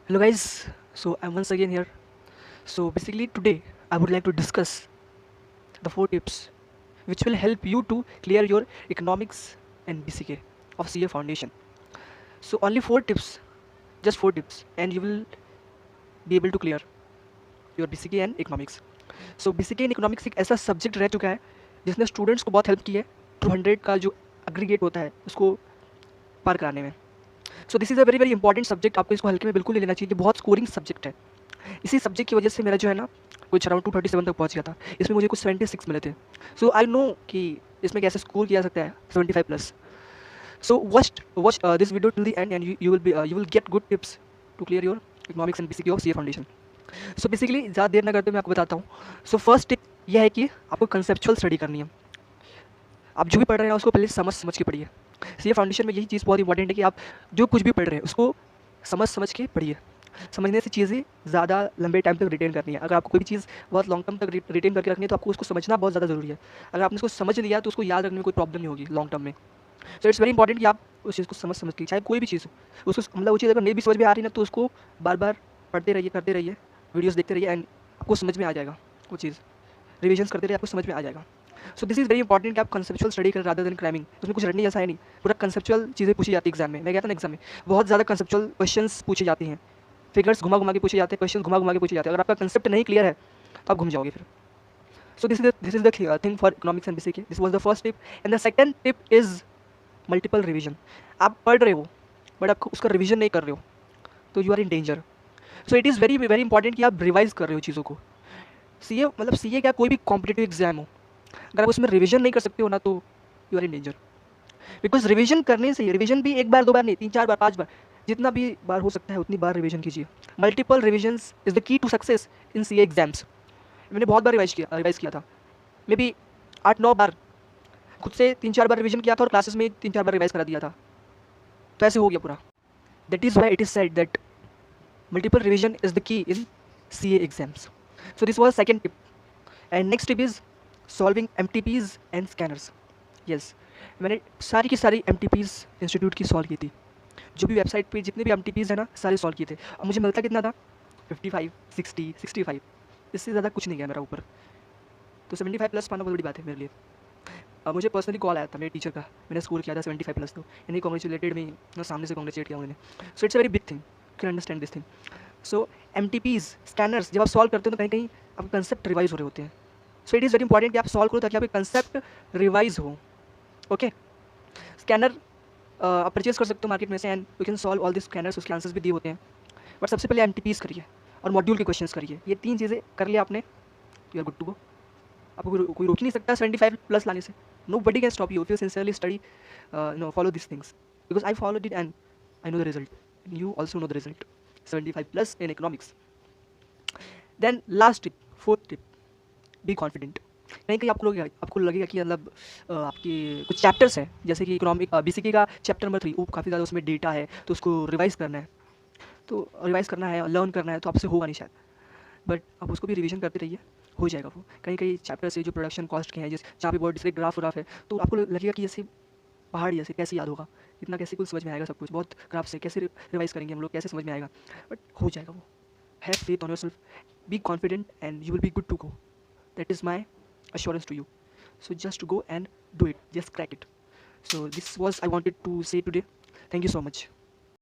Hello guys, so I'm once again here. So basically today I would like to discuss the 4 tips which will help you to clear your economics and BCK of CA foundation. So only 4 tips, just 4 tips, and you will be able to clear your BCK and economics. So BCK and economiक्स एक ऐसा subject रह चुका है जिसने students को बहुत help की है 200 का जो अग्रीगेट होता है उसको पार कराने में. So this is a very very important subject. आपको इसको हल्के में बिल्कुल नहीं लेना चाहिए. बहुत स्कोरिंग सब्जेक्ट है. इसी सब्जेक्ट की वजह से मेरा जो है ना कुछ अराउंड 237 तक पहुंच गया था. इसमें मुझे कुछ 76 मिले थे. सो आई नो कि इसमें कैसे स्कोर किया सकता है 75 plus. So watch this video till the end and you will get good tips to clear your economics and BCK of CA foundation. So basically ज़्यादा देर ना करते मैं आपको बताता हूँ. सो फर्स्ट टिप यह है कि आपको कंसेप्चुअल स्टडी करनी है. आप जो भी पढ़ रहे हैं उसको पहले समझ समझ के पढ़िए. सीए फाउंडेशन में यही चीज़ बहुत इंपॉर्टेंट है कि आप जो कुछ भी पढ़ रहे हैं उसको समझ समझ के पढ़िए. समझने से चीज़ें ज़्यादा लंबे टाइम तक रिटेन करनी है. अगर आपको कोई भी चीज़ बहुत लॉन्ग टर्म तक रिटेन करके रखनी है तो आपको उसको समझना बहुत ज़्यादा ज़रूरी है. अगर आपने उसको समझ लिया तो उसको याद रखने में कोई प्रॉब्लम नहीं होगी लॉन्ग टर्म में. सो इट्स वेरी इंपॉर्टेंट कि आप उस चीज़ को समझ समझ के, चाहे कोई भी चीज़ हो उसको, मतलब वो चीज़ अगर नहीं भी समझ में आ रही ना तो उसको बार बार पढ़ते रहिए, करते रहिए, वीडियोज़ देखते रहिए एंड आपको समझ में आ जाएगा वो चीज़. रिविजन्स करते रहिए, आपको समझ में आ जाएगा. So this is very important कि आप कंसेप्चुअल स्टडी करें रादर देन क्रैमिंग. उसमें कुछ रटने जैसा है नहीं. पूरा कंसेप्चुअल चीज़ें पूछी जाती है एग्जाम में. मैं गया था ना एग्जाम में, बहुत ज़्यादा कंसेप्चुअल क्वेश्चंस पूछी जाती हैं. फिगर्स घुमा घुमा के पूछे जाते हैं, क्वेश्चन घुमा घुमा के पूछे जाते हैं. अगर आपका कंसेप्ट नहीं क्लियर है तो आप घूम जाओगे फिर. So this is the thing for economics and BCK. This was the first tip. And the second tip is multiple revision. आप पढ़ रहे हो बट आप उसका रिवीजन नहीं कर रहे हो तो you are in danger. So it is very very important कि आप रिवाइज कर रहे हो चीज़ों को. सीए मतलब सीए क्या, कोई भी कॉम्पिटेटिव एग्जाम हो, अगर आप उसमें रिवीजन नहीं कर सकते हो ना तो you are in danger. Because revision करने से, रिवीजन भी एक बार दो बार नहीं, 3 4 बार 5 बार, जितना भी बार हो सकता है उतनी बार रिवीजन कीजिए. Multiple revisions is the key to success in C exams. मैंने बहुत बार रिवाइज किया था. मे बी 8 9 बार खुद से 3 4 बार रिवीजन किया था और क्लासेस में 3 4 बार रिवाइज करा दिया था. तो ऐसे हो गया पूरा. That is why it is said that multiple revision is the key in C exams. So this was second tip. And next tip is solving M T Ps and scanners. Yes, मैंने सारी की सारी M T Ps institute की solve की थी. जो भी website पे जितने भी एम टी पीज़ है ना सारे सॉल्व किए थे. और मुझे मिलता कितना था, 55 60 65. इससे ज़्यादा कुछ नहीं गया मेरा ऊपर. तो 75 प्लस पाना बहुत बड़ी बात है मेरे लिए. अब मुझे पर्सनली कॉल आया था मेरे टीचर का, मैंने स्कोर किया था 75 प्लस. तो यानी कॉन्ग्रेचुलेटेड मी, सामने से कॉन्ग्रेचुलेट किया उन्होंने. So it's a very big thing, you can understand this thing. So M T Ps scanners जब आप सॉल्व करते हो तो कहीं कहीं आपके कंसेप्ट रिवाइज हो रहे होते हैं. सो इट इज़ वेरी इंपॉर्टेंट कि आप सॉल्व करो ताकि आपके कंसेप्ट रिवाइज हो. ओके. स्कैनर आप परचेज कर सकते हो मार्केट में से and you can solve all this scanners. उसके आंसर्स भी दिए होते हैं. बट सबसे पहले एम टी पीज़ करिए और मॉड्यूल के क्वेश्चंस करिए. ये 3 चीज़ें कर लिया आपने, you are good to go. आपको कोई रोक ही नहीं सकता 75 प्लस लाने से. Nobody can stop you if you sincerely study, no follow this things. Because I follow it and I know the result. You also know the result. 75 plus in economics. Then last tip, fourth tip, be confident. कहीं कहीं आपको लगेगा कि मतलब आपके कुछ chapters हैं जैसे कि इकोनॉमिक बीसीके का चैप्टर नंबर 3 वो काफ़ी ज़्यादा उसमें डेटा है तो उसको रिवाइज़ करना है. तो रिवाइज़ करना है, लर्न करना है, तो आपसे होगा नहीं शायद. बट आप उसको भी रिवीजन करते रहिए, हो जाएगा वो. कहीं कहीं चैप्टर्स है जो प्रोडक्शन कॉस्ट के हैं, जिस जहाँ पे बहुत डिस्क्रिट ग्राफ है, तो आपको लगेगा कि जैसे पहाड़ जैसे कैसे याद होगा, इतना कैसे कुछ समझ में आएगा सब कुछ, बहुत ग्राफ से कैसे रिवाइज करेंगे हम लोग, कैसे समझ में आएगा. बट हो जाएगा वो. Have faith on your self, be confident and you will be good to go. That is my assurance to you. So just go and do it, just crack it. So this was I wanted to say today. Thank you so much.